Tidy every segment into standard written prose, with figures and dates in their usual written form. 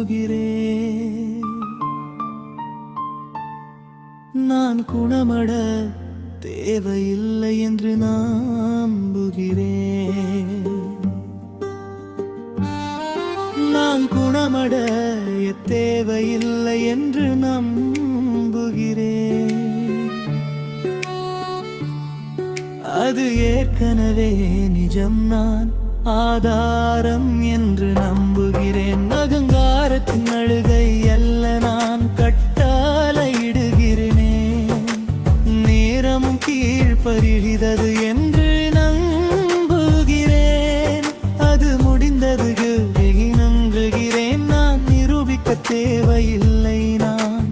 நம்புகிறேன். நான் குணமட தேவையில்லை என்று நம்புகிறேன். நான் குணமடைய தேவையில்லை என்று நம்புகிறேன். அது ஏற்கனவே நிஜம், நான் ஆதாரம் என்று நம்புகிறேன். அகங்காரத்தின் அழுகை அல்ல, நான் கட்டளையிடுகிறேனே. நேரமும் கீழ்ப்பறிகிறது என்று நம்புகிறேன். அது முடிந்தது நம்புகிறேன். நான் நிரூபிக்க தேவையில்லை, நான்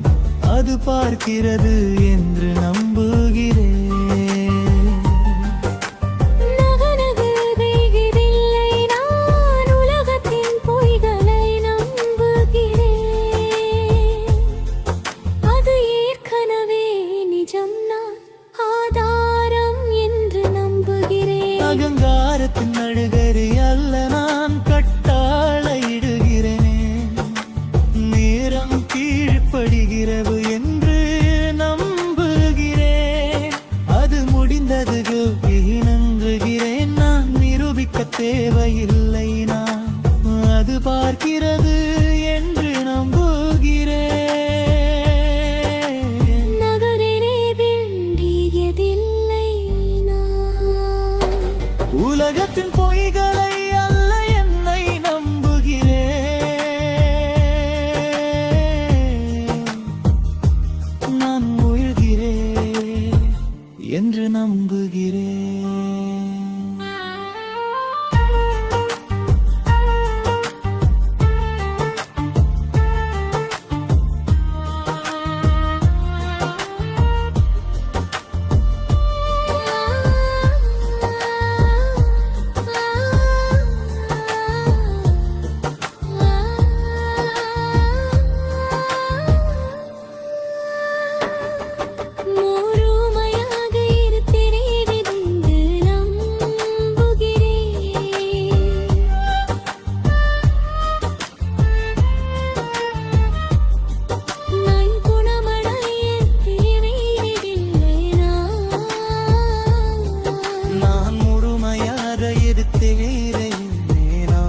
அது பார்க்கிறது என்று நம்புகிறேன். அகங்காரத்தின் அழுகறி அல்ல, நான் கட்டளையிடுகிறேனே. நேரம் கீழ்ப்படுகிறது என்று நம்புகிறேன். அது முடிந்தது நம்புகிறேன். நான் நிரூபிக்க தேவையில்லை, நான் அது பார்க்கிறது என்று நம்புகிறேன். உலகத்தின் பொய்களை அல்ல, என்னை நம்புகிறேன். நான் முயல்கிறேன் என்று நம்புகிறேன்.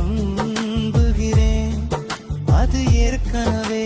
நம்புகிறேன். அது ஏற்கனவே